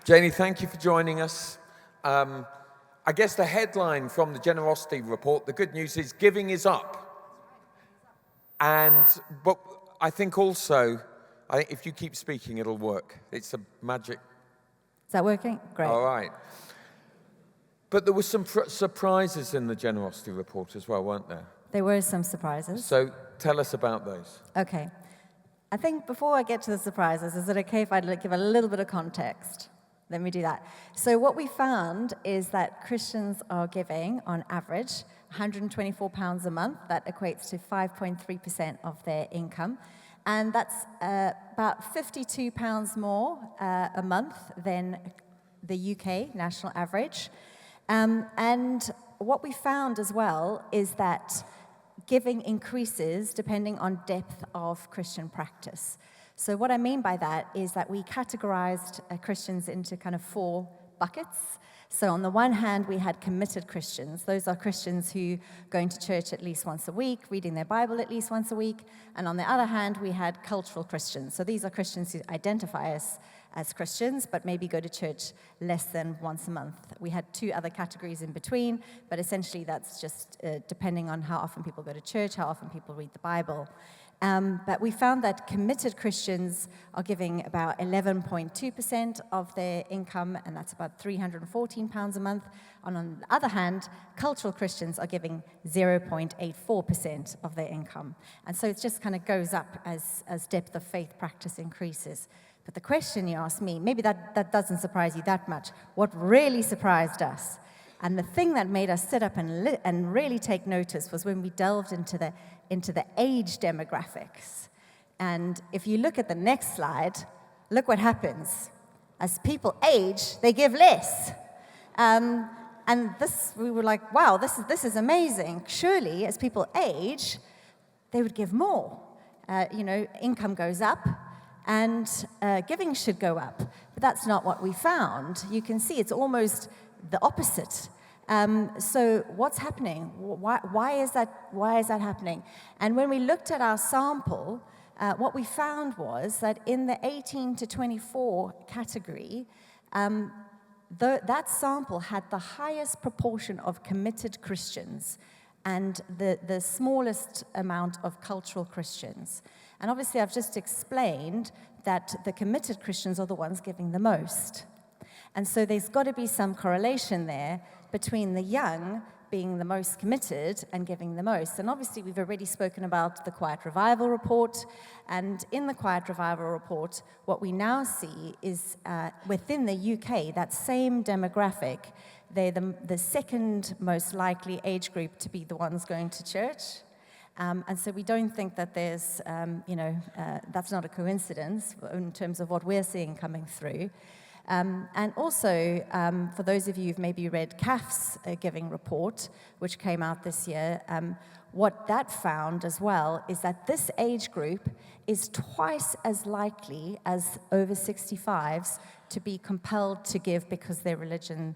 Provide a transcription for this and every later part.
Janie, thank you for joining us. I guess the headline from the generosity report, the good news is giving is up. But I think also, if you keep speaking, it'll work. It's a magic. Is that working? Great. All right. But there were some surprises in the generosity report as well, weren't there? There were some surprises. So tell us about those. Okay. I think before I get to the surprises, is it okay if I give a little bit of context? Let me do that. So what we found is that Christians are giving, on average, £124 a month. That equates to 5.3% of their income. And that's about £52 more a month than the UK national average. And what we found as well is that giving increases depending on depth of Christian practice. So what I mean by that is that we categorized Christians into kind of 4 buckets. So on the one hand, we had committed Christians. Those are Christians who are going to church at least once a week, reading their Bible at least once a week. And on the other hand, we had cultural Christians. So these are Christians who identify as Christians, but maybe go to church less than once a month. We had 2 other categories in between, but essentially that's just depending on how often people go to church, how often people read the Bible. But we found that committed Christians are giving about 11.2% of their income, and that's about £314 a month. And on the other hand, cultural Christians are giving 0.84% of their income. And so it just kind of goes up as depth of faith practice increases. But the question you asked me, maybe that doesn't surprise you that much. What really surprised us, and the thing that made us sit up and really take notice, was when we delved into the age demographics. And if you look at the next slide, look what happens. As people age, they give less. And this, we were like, wow, this is amazing. Surely, as people age, they would give more. Income goes up, and giving should go up. But that's not what we found. You can see it's almost the opposite. So what's happening? Why is that happening? And when we looked at our sample, what we found was that in the 18 to 24 category, that sample had the highest proportion of committed Christians and the smallest amount of cultural Christians. And obviously, I've just explained that the committed Christians are the ones giving the most. And so there's got to be some correlation there between the young being the most committed and giving the most. And obviously, we've already spoken about the Quiet Revival Report. And in the Quiet Revival Report, what we now see is within the UK, that same demographic, they're the second most likely age group to be the ones going to church. And so we don't think that there's, that's not a coincidence in terms of what we're seeing coming through. And also, for those of you who've maybe read CAF's giving report, which came out this year, what that found as well is that this age group is twice as likely as over 65s to be compelled to give because their religion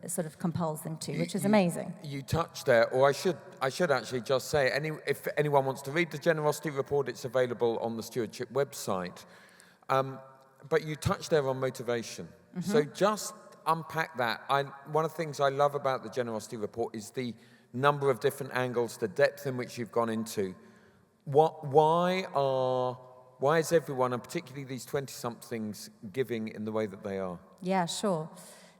sort of compels them to, which is amazing. You touched there, or I should actually just say, if anyone wants to read the generosity report, it's available on the Stewardship website. But you touched there on motivation. Mm-hmm. So just unpack that. One of the things I love about the generosity report is the number of different angles, the depth in which you've gone into. Why is everyone, and particularly these 20-somethings, giving in the way that they are? Yeah, sure.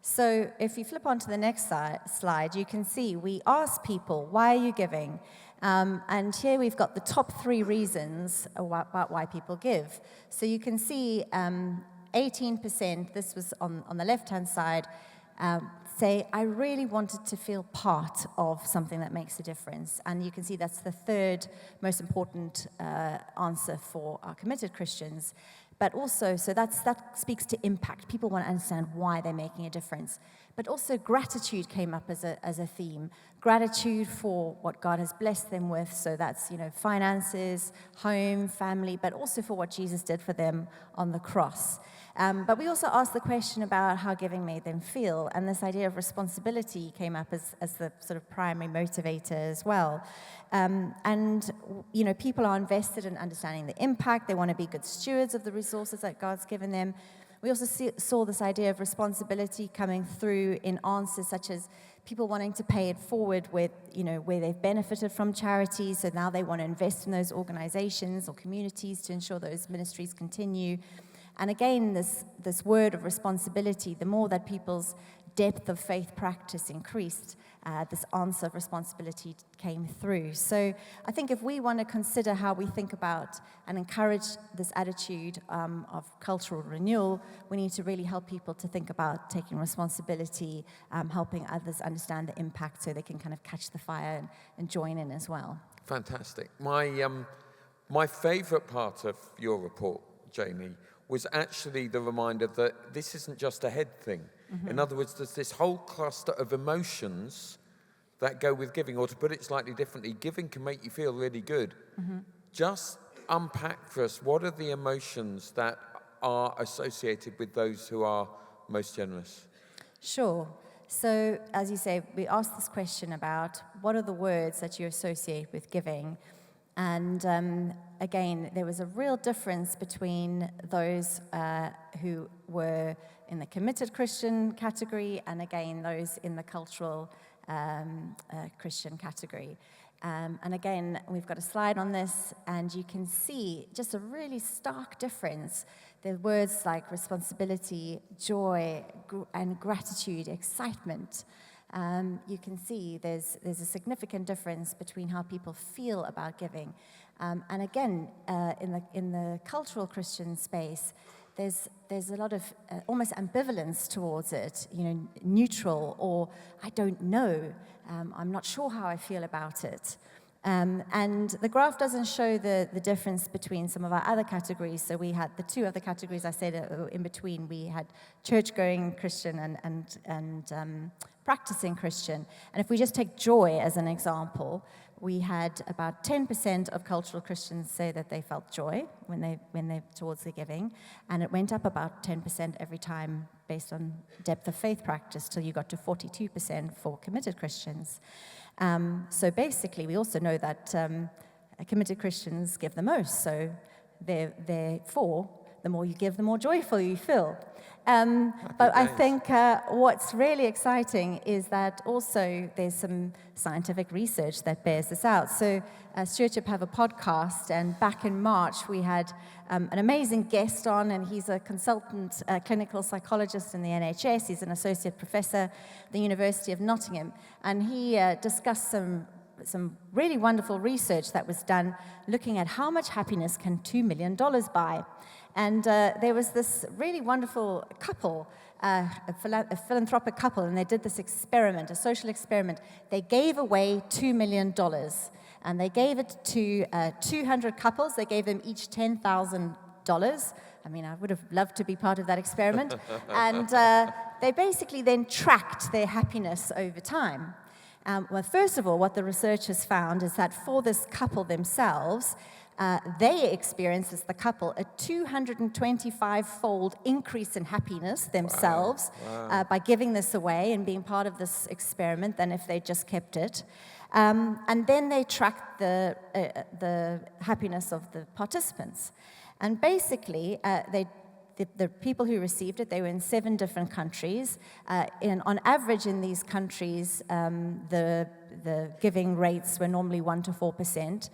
So if you flip onto the next slide, you can see we ask people, why are you giving? And here we've got the top 3 reasons about why people give. So you can see 18%, this was on the left-hand side, say, I really wanted to feel part of something that makes a difference. And you can see that's the 3rd most important answer for our committed Christians. But also, so that speaks to impact. People want to understand why they're making a difference. But also gratitude came up as a theme. Gratitude for what God has blessed them with. So that's, finances, home, family, but also for what Jesus did for them on the cross. But we also asked the question about how giving made them feel. And this idea of responsibility came up as the sort of primary motivator as well. And people are invested in understanding the impact. They want to be good stewards of the resources that God's given them. We also saw this idea of responsibility coming through in answers such as people wanting to pay it forward with, where they've benefited from charities, so now they want to invest in those organizations or communities to ensure those ministries continue. And again, this word of responsibility, the more that people's depth of faith practice increased, this answer of responsibility came through. So I think if we want to consider how we think about and encourage this attitude of cultural renewal, we need to really help people to think about taking responsibility, helping others understand the impact so they can kind of catch the fire and join in as well. Fantastic. My favorite part of your report, Janie, was actually the reminder that this isn't just a head thing. Mm-hmm. In other words, there's this whole cluster of emotions that go with giving, or to put it slightly differently, giving can make you feel really good. Mm-hmm. Just unpack for us, what are the emotions that are associated with those who are most generous? Sure. So, as you say, we asked this question about what are the words that you associate with giving. And again, there was a real difference between those who were in the committed Christian category and, again, those in the cultural Christian category. And again, we've got a slide on this, and you can see just a really stark difference. There are words like responsibility, joy, and gratitude, excitement. You can see there's a significant difference between how people feel about giving. And again, in the cultural Christian space, there's a lot of almost ambivalence towards it, neutral, or I don't know, I'm not sure how I feel about it. And the graph doesn't show the difference between some of our other categories. So we had the two other categories I said in between. We had church-going Christian and practicing Christian. And if we just take joy as an example, we had about 10% of cultural Christians say that they felt joy when they towards the giving, and it went up about 10% every time based on depth of faith practice till you got to 42% for committed Christians. So basically, we also know that committed Christians give the most. So therefore, the more you give, the more joyful you feel. But I think what's really exciting is that also there's some scientific research that bears this out. So Stewardship have a podcast, and back in March we had an amazing guest on, and he's a consultant clinical psychologist in the NHS. He's an associate professor at the University of Nottingham, and he discussed some really wonderful research that was done looking at how much happiness can $2 million buy. And there was this really wonderful couple, a philanthropic couple, and they did this experiment, a social experiment. They gave away $2 million, and they gave it to 200 couples. They gave them each $10,000. I mean, I would have loved to be part of that experiment. And they basically then tracked their happiness over time. Well, first of all, what the researchers found is that for this couple themselves, they experienced, as the couple, a 225-fold increase in happiness themselves. Wow. By giving this away and being part of this experiment than if they just kept it. And then they tracked the happiness of the participants. And basically, the people who received it, they were in 7 different countries. On average, in these countries, the giving rates were normally 1% to 4%.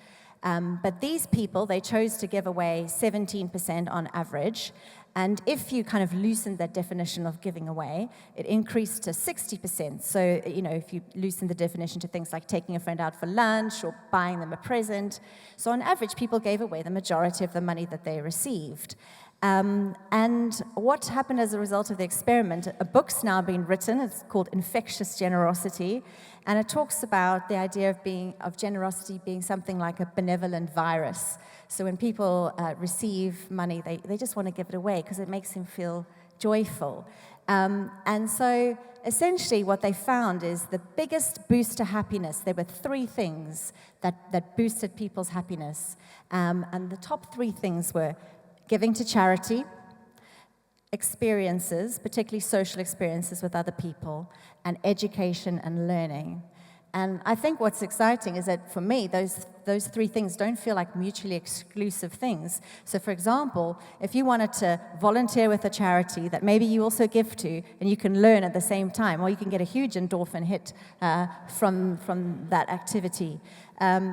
But these people, they chose to give away 17% on average. And if you kind of loosened that definition of giving away, it increased to 60%. So, if you loosen the definition to things like taking a friend out for lunch or buying them a present. So on average, people gave away the majority of the money that they received. And what happened as a result of the experiment, a book's now been written. It's called Infectious Generosity, and it talks about the idea of generosity being something like a benevolent virus. So when people receive money, they just want to give it away because it makes them feel joyful. And so essentially what they found is the biggest boost to happiness, there were 3 things that boosted people's happiness. And the top 3 things were giving to charity, experiences, particularly social experiences with other people, and education and learning. And I think what's exciting is that for me, those three things don't feel like mutually exclusive things. So for example, if you wanted to volunteer with a charity that maybe you also give to, and you can learn at the same time, or you can get a huge endorphin hit from that activity.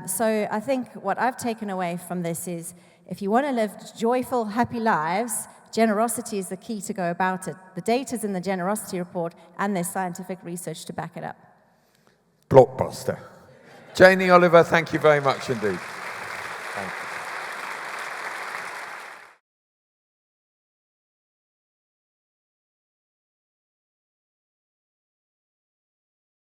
So I think what I've taken away from this is, if you want to live joyful, happy lives, generosity is the key to go about it. The data's in the generosity report, and there's scientific research to back it up. Blockbuster. Janie Oliver, thank you very much indeed. Thank you.